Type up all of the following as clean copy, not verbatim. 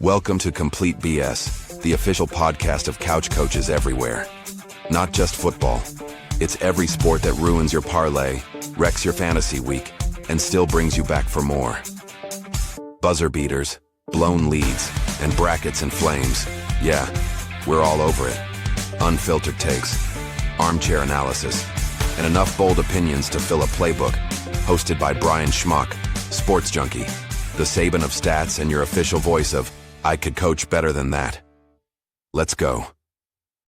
Welcome to Complete BS, the official podcast of couch coaches everywhere. Not just football. It's every sport that ruins your parlay, wrecks your fantasy week, and still brings you back for more. Buzzer beaters, blown leads, and brackets and flames. Yeah, we're all over it. Unfiltered takes, armchair analysis, and enough bold opinions to fill a playbook. Hosted by Brian Schmuck, sports junkie, the Saban of stats, and your official voice of I could coach better than that. Let's go.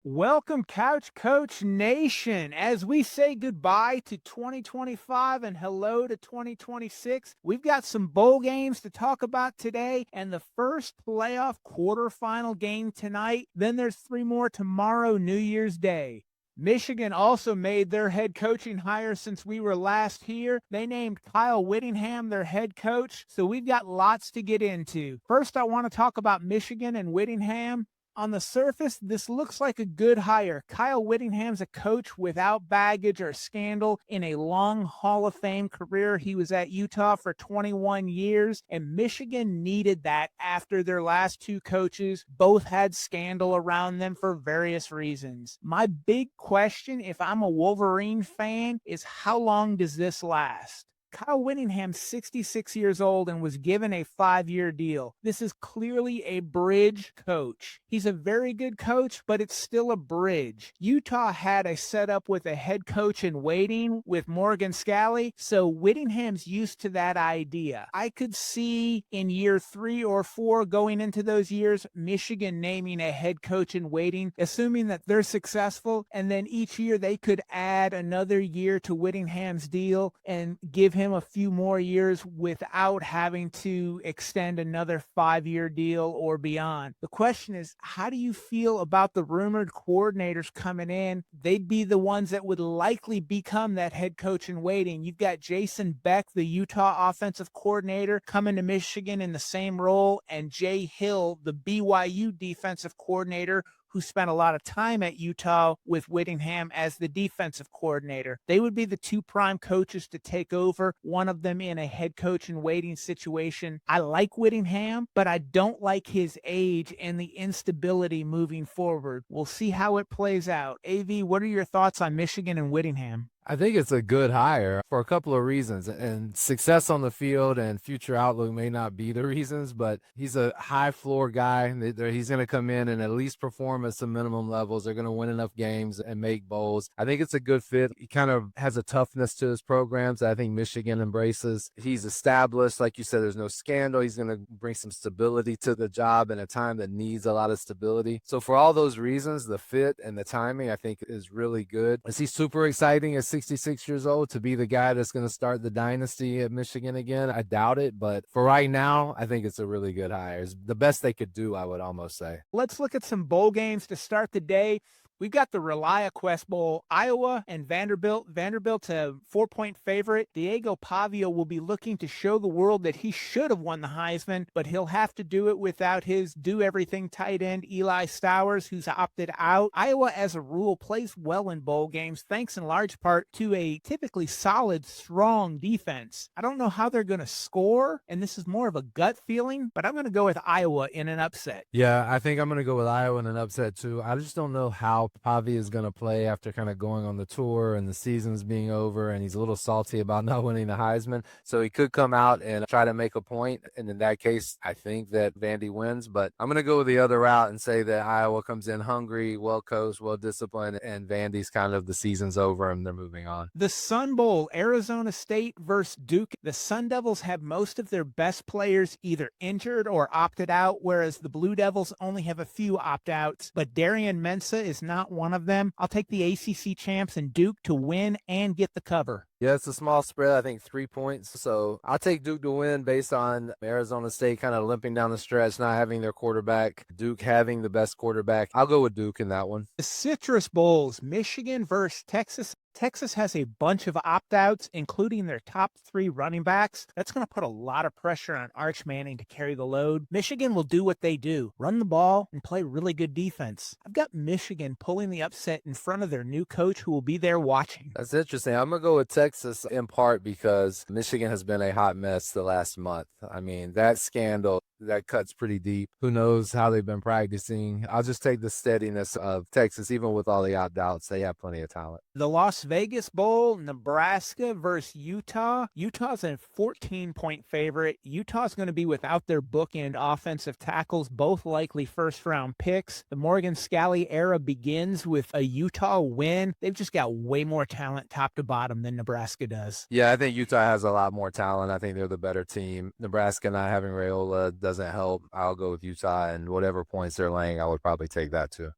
Welcome, Couch Coach Nation. As we say goodbye to 2025 and hello to 2026, we've got some bowl games to talk about today and the first playoff quarterfinal game tonight. Then there's 3 more tomorrow, New Year's Day. Michigan also made their head coaching hire since we were last here. They named Kyle Whittingham their head coach, so we've got lots to get into. First, I want to talk about Michigan and Whittingham. On the surface, this looks like a good hire. Kyle Whittingham's a coach without baggage or scandal. In a long Hall of Fame career, he was at Utah for 21 years, and Michigan needed that after their last 2 coaches both had scandal around them for various reasons. My big question, if I'm a Wolverine fan, is how long does this last? Kyle Whittingham's 66 years old and was given a 5-year deal. This is clearly a bridge coach. He's a very good coach, but it's still a bridge. Utah had a setup with a head coach in waiting with Morgan Scalley, so Whittingham's used to that idea. I could see in year 3 or 4 going into those years, Michigan naming a head coach in waiting, assuming that they're successful, and then each year they could add another year to Whittingham's deal and give him a few more years without having to extend another 5-year deal or beyond. The question is, how do you feel about the rumored coordinators coming in? They'd be the ones that would likely become that head coach in waiting. You've got Jason Beck, the Utah offensive coordinator, coming to Michigan in the same role, and Jay Hill, the BYU defensive coordinator, who spent a lot of time at Utah with Whittingham as the defensive coordinator. They would be the 2 prime coaches to take over, one of them in a head coach in waiting situation. I like Whittingham, but I don't like his age and the instability moving forward. We'll see how it plays out. AV, what are your thoughts on Michigan and Whittingham? I think it's a good hire for a couple of reasons, and success on the field and future outlook may not be the reasons, but he's a high floor guy. He's going to come in and at least perform at some minimum levels. They're going to win enough games and make bowls. I think it's a good fit. He kind of has a toughness to his programs that I think Michigan embraces. He's established. Like you said, there's no scandal. He's going to bring some stability to the job in a time that needs a lot of stability. So for all those reasons, the fit and the timing, I think, is really good. Is he super exciting at 66 years old to be the guy that's going to start the dynasty at Michigan again? I doubt it, but for right now, I think it's a really good hire. It's the best they could do, I would almost say. Let's look at some bowl games to start the day. We've got the ReliaQuest Bowl, Iowa and Vanderbilt. Vanderbilt's a 4-point favorite. Diego Pavio will be looking to show the world that he should have won the Heisman, but he'll have to do it without his do-everything tight end Eli Stowers, who's opted out. Iowa, as a rule, plays well in bowl games, thanks in large part to a typically solid, strong defense. I don't know how they're going to score, and this is more of a gut feeling, but I'm going to go with Iowa in an upset. Yeah, I think I'm going to go with Iowa in an upset, too. I just don't know how Pavia is going to play after kind of going on the tour and the season's being over, and he's a little salty about not winning the Heisman. So he could come out and try to make a point, and in that case, I think that Vandy wins. But I'm going to go with the other route and say that Iowa comes in hungry, well-coached, well-disciplined, and Vandy's kind of the season's over and they're moving on. The Sun Bowl, Arizona State versus Duke. The Sun Devils have most of their best players either injured or opted out, whereas the Blue Devils only have a few opt-outs, but Darian Mensah is not one of them. I'll take the ACC champs and Duke to win and get the cover. Yeah, it's a small spread, I think 3 points. So I'll take Duke to win based on Arizona State kind of limping down the stretch, not having their quarterback, Duke having the best quarterback. I'll go with Duke in that one. The Citrus Bowls, Michigan versus Texas. Texas has a bunch of opt-outs, including their top 3 running backs. That's going to put a lot of pressure on Arch Manning to carry the load. Michigan will do what they do, run the ball and play really good defense. I've got Michigan pulling the upset in front of their new coach who will be there watching. That's interesting. I'm going to go with Texas Texas in part because Michigan has been a hot mess the last month. I mean, that scandal, that cuts pretty deep. Who knows how they've been practicing? I'll just take the steadiness of Texas, even with all the opt-outs. They have plenty of talent. The Las Vegas Bowl, Nebraska versus Utah. Utah's a 14-point favorite. Utah's going to be without their bookend offensive tackles, both likely first-round picks. The Morgan Scalley era begins with a Utah win. They've just got way more talent top to bottom than Nebraska does. Yeah, I think Utah has a lot more talent. I think they're the better team. Nebraska not having Raiola doesn't help. I'll go with Utah, and whatever points they're laying, I would probably take that too.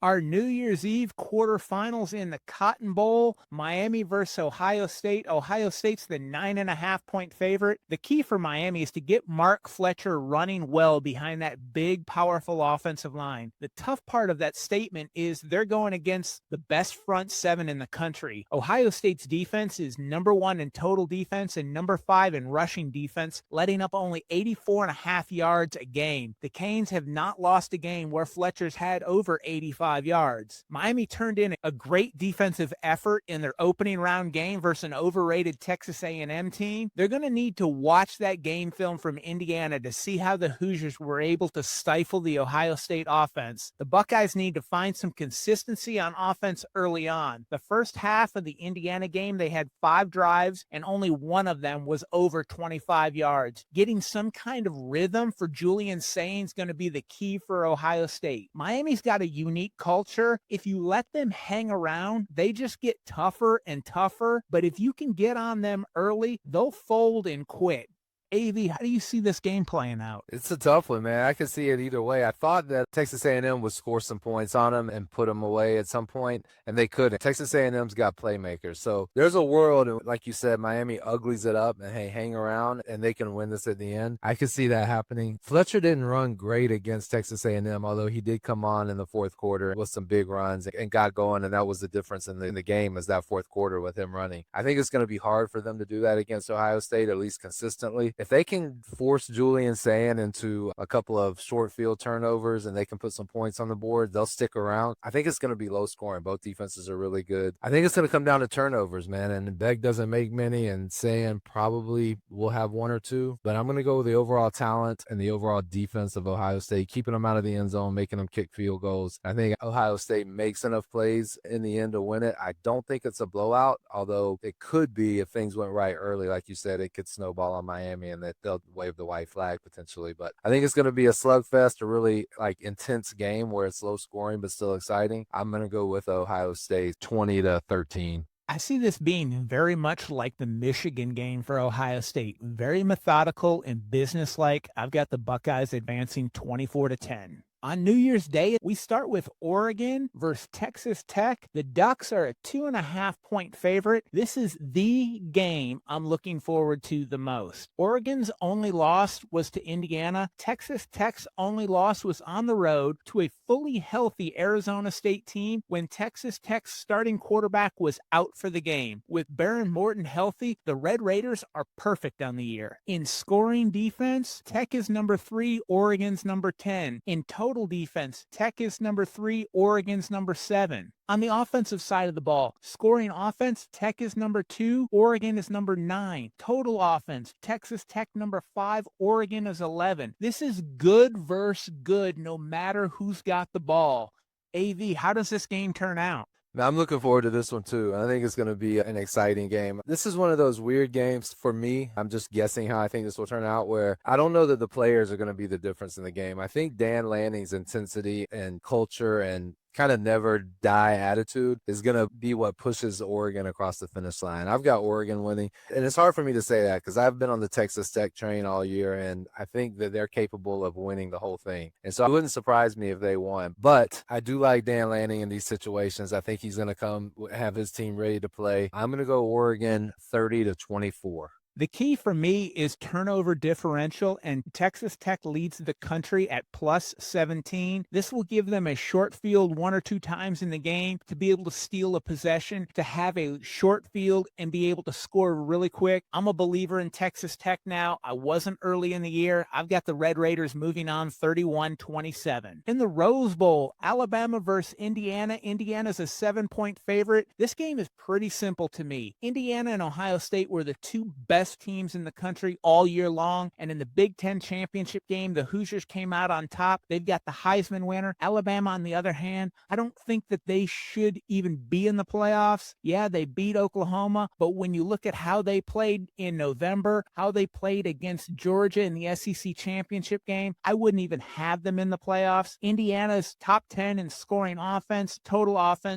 Our New Year's Eve quarterfinals in the Cotton Bowl, Miami versus Ohio State. Ohio State's the 9.5-point favorite. The key for Miami is to get Mark Fletcher running well behind that big, powerful offensive line. The tough part of that statement is they're going against the best front seven in the country. Ohio State's defense is number 1 in total defense and number 5 in rushing defense, letting up only 84.5 yards a game. The Canes have not lost a game where Fletcher's had over 85 yards. Miami turned in a great defensive effort in their opening round game versus an overrated Texas A&M team. They're going to need to watch that game film from Indiana to see how the Hoosiers were able to stifle the Ohio State offense. The Buckeyes need to find some consistency on offense early on. The first half of the Indiana game, they had 5 drives and only one of them was over 25 yards. Getting some kind of rhythm for Julian Sain is going to be the key for Ohio State. Miami's got a unique culture. If you let them hang around, they just get tougher and tougher. But if you can get on them early, they'll fold and quit. AV, how do you see this game playing out? It's a tough one, man. I could see it either way. I thought that Texas A&M would score some points on them and put them away at some point, and they couldn't. Texas A&M's got playmakers. So there's a world, like you said, Miami uglies it up and, hey, hang around, and they can win this at the end. I could see that happening. Fletcher didn't run great against Texas A&M, although he did come on in the fourth quarter with some big runs and got going, and that was the difference in the game is that fourth quarter with him running. I think it's going to be hard for them to do that against Ohio State, at least consistently. If they can force Julian Sain into a couple of short field turnovers and they can put some points on the board, they'll stick around. I think it's going to be low scoring. Both defenses are really good. I think it's going to come down to turnovers, man, and Beck doesn't make many, and Sain probably will have 1 or 2, but I'm going to go with the overall talent and the overall defense of Ohio State, keeping them out of the end zone, making them kick field goals. I think Ohio State makes enough plays in the end to win it. I don't think it's a blowout, although it could be if things went right early. Like you said, it could snowball on Miami and that they'll wave the white flag potentially. But I think it's going to be a slugfest, a really intense game where it's low scoring but still exciting. I'm going to go with Ohio State 20-13. I see this being very much like the Michigan game for Ohio State. Very methodical and businesslike. I've got the Buckeyes advancing 24-10. On New Year's Day, we start with Oregon versus Texas Tech. The Ducks are a 2.5-point favorite. This is the game I'm looking forward to the most. Oregon's only loss was to Indiana. Texas Tech's only loss was on the road to a fully healthy Arizona State team when Texas Tech's starting quarterback was out for the game. With Baron Morton healthy, the Red Raiders are perfect on the year. In scoring defense, Tech is number 3, Oregon's number 10. In total defense, Tech is number 3, Oregon's number 7. On the offensive side of the ball, scoring offense, Tech is number 2, Oregon is number 9. Total offense, Texas Tech number 5, Oregon is 11. This is good versus good no matter who's got the ball. AV, how does this game turn out? Now, I'm looking forward to this one too. I think it's going to be an exciting game. This is one of those weird games for me. I'm just guessing how I think this will turn out, where I don't know that the players are going to be the difference in the game. I think Dan Lanning's intensity and culture and kind of never die attitude is going to be what pushes Oregon across the finish line. I've got Oregon winning, and it's hard for me to say that because I've been on the Texas Tech train all year, and I think that they're capable of winning the whole thing. And so it wouldn't surprise me if they won. But I do like Dan Lanning in these situations. I think he's going to come have his team ready to play. I'm going to go Oregon 30-24. The key for me is turnover differential, and Texas Tech leads the country at plus 17. This will give them a short field one or two times in the game to be able to steal a possession, to have a short field and be able to score really quick. I'm a believer in Texas Tech now. I wasn't early in the year. I've got the Red Raiders moving on 31-27. In the Rose Bowl, Alabama versus Indiana. Indiana's a 7-point favorite. This game is pretty simple to me. Indiana and Ohio State were the two best teams in the country all year long, and in the Big Ten championship game, the Hoosiers came out on top. They've got the Heisman winner. Alabama, on the other hand, I don't think that they should even be in the playoffs. Yeah, they beat Oklahoma, but when you look at how they played in November, how they played against Georgia in the SEC championship game, I wouldn't even have them in the playoffs. Indiana's top 10 in scoring offense,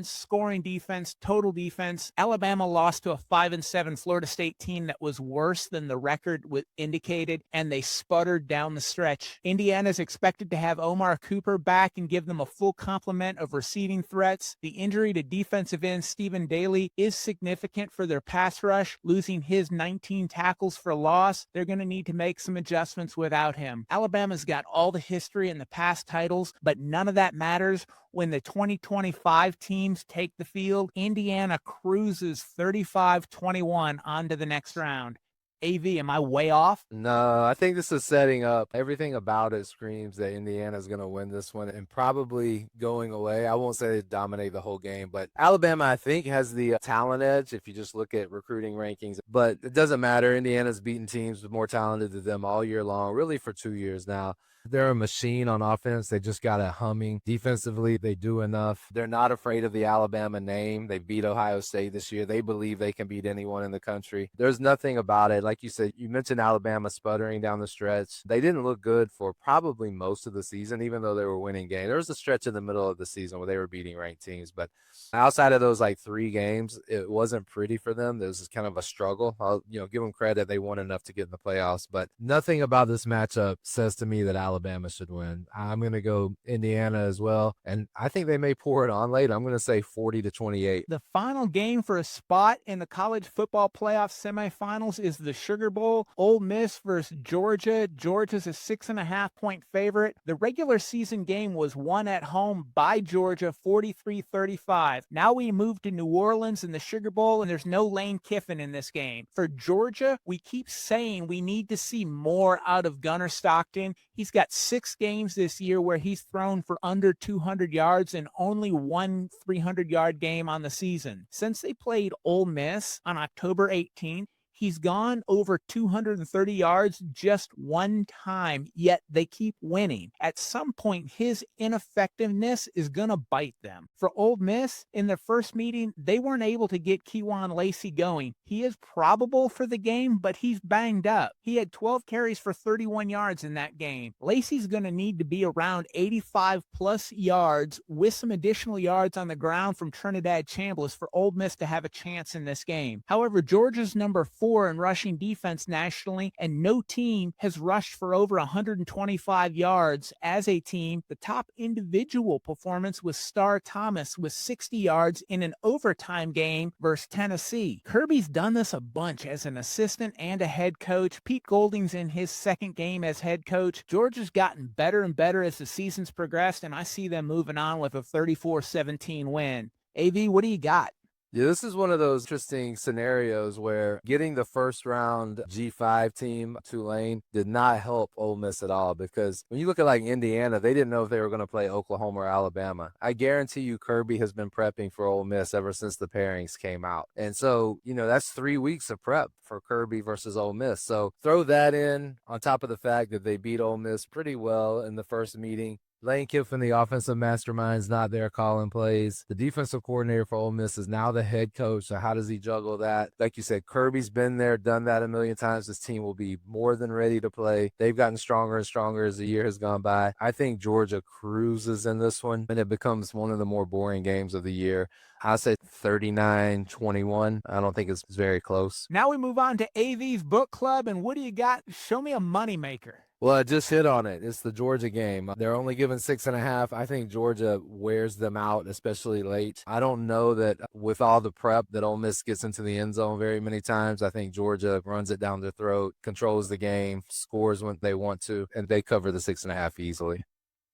scoring defense, total defense. Alabama lost to a 5-7 Florida State team that was worse than the record indicated, and they sputtered down the stretch. Indiana is expected to have Omar Cooper back and give them a full complement of receiving threats. The injury to defensive end Stephen Daly is significant for their pass rush, losing his 19 tackles for loss. They're going to need to make some adjustments without him. Alabama's got all the history and the past titles, but none of that matters when the 2025 teams take the field. Indiana cruises 35-21 on to the next round. AV, am I way off? No, I think this is setting up. Everything about it screams that Indiana's going to win this one and probably going away. I won't say they dominate the whole game, but Alabama, I think, has the talent edge if you just look at recruiting rankings. But it doesn't matter. Indiana's beaten teams more talented than them all year long, really for 2 years now. They're a machine on offense. They just got it humming. Defensively, they do enough. They're not afraid of the Alabama name. They beat Ohio State this year. They believe they can beat anyone in the country. There's nothing about it. Like you said, you mentioned Alabama sputtering down the stretch. They didn't look good for probably most of the season, even though they were winning games. There was a stretch in the middle of the season where they were beating ranked teams. But outside of those 3 games, it wasn't pretty for them. There was kind of a struggle. I'll give them credit. They won enough to get in the playoffs. But nothing about this matchup says to me that Alabama should win. I'm going to go Indiana as well, and I think they may pour it on late. I'm going to say 40-28. The final game for a spot in the college football playoff semifinals is the Sugar Bowl. Ole Miss versus Georgia. Georgia's a 6.5-point favorite. The regular season game was won at home by Georgia 43-35. Now we move to New Orleans in the Sugar Bowl, and there's no Lane Kiffin in this game. For Georgia, we keep saying we need to see more out of Gunnar Stockton. He's got 6 games this year where he's thrown for under 200 yards and only one 300-yard game on the season. Since they played Ole Miss on October 18th, he's gone over 230 yards just one time, yet they keep winning. At some point, his ineffectiveness is going to bite them. For Ole Miss, in their first meeting, they weren't able to get Kejuan Lacey going. He is probable for the game, but he's banged up. He had 12 carries for 31 yards in that game. Lacey's going to need to be around 85-plus yards with some additional yards on the ground from Trinidad Chambliss for Ole Miss to have a chance in this game. However, Georgia's number 4 in rushing defense nationally, and no team has rushed for over 125 yards as a team. The top individual performance was Star Thomas with 60 yards in an overtime game versus Tennessee. Kirby's done this a bunch as an assistant and a head coach. Pete Golding's in his second game as head coach. Georgia's gotten better and better as the season's progressed, and I see them moving on with a 34-17 win. AV, what do you got? Yeah, this is one of those interesting scenarios where getting the first round G5 team, Tulane, did not help Ole Miss at all, because when you look at Indiana, they didn't know if they were going to play Oklahoma or Alabama. I guarantee you Kirby has been prepping for Ole Miss ever since the pairings came out. And so, that's 3 weeks of prep for Kirby versus Ole Miss. So throw that in on top of the fact that they beat Ole Miss pretty well in the first meeting. Lane Kiffin, the offensive mastermind, is not there calling plays. The defensive coordinator for Ole Miss is now the head coach, so how does he juggle that? Like you said, Kirby's been there, done that a million times. This team will be more than ready to play. They've gotten stronger and stronger as the year has gone by. I think Georgia cruises in this one, and it becomes one of the more boring games of the year. I say 39-21. I don't think it's very close. Now we move on to AV's book club, and what do you got? Show me a moneymaker. Well, I just hit on it. It's the Georgia game. They're only given 6.5. I think Georgia wears them out, especially late. I don't know that with all the prep that Ole Miss gets into the end zone very many times. I think Georgia runs it down their throat, controls the game, scores when they want to, and they cover the 6.5 easily.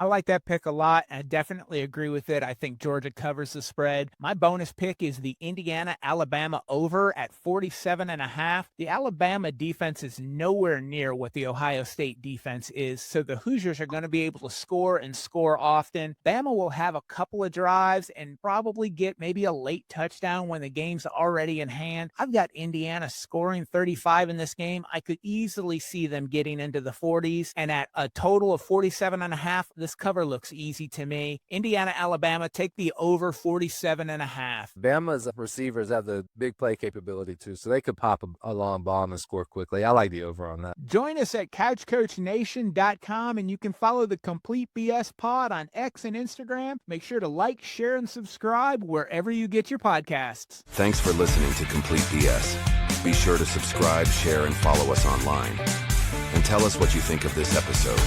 I like that pick a lot. I definitely agree with it. I think Georgia covers the spread. My bonus pick is the Indiana-Alabama over at 47.5. The Alabama defense is nowhere near what the Ohio State defense is, so the Hoosiers are going to be able to score and score often. Bama will have a couple of drives and probably get maybe a late touchdown when the game's already in hand. I've got Indiana scoring 35 in this game. I could easily see them getting into the 40s, and at a total of 47.5, this cover looks easy to me. Indiana, Alabama, take the over 47.5. Bama's receivers have the big play capability too, so they could pop a long bomb and score quickly. I like the over on that. Join us at couchcoachnation.com, and you can follow the Complete BS Pod on X and Instagram. Make sure to like, share, and subscribe wherever you get your podcasts. Thanks for listening to Complete BS. Be sure to subscribe, share, and follow us online. And tell us what you think of this episode.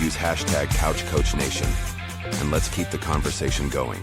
Use hashtag CouchCoachNation, and let's keep the conversation going.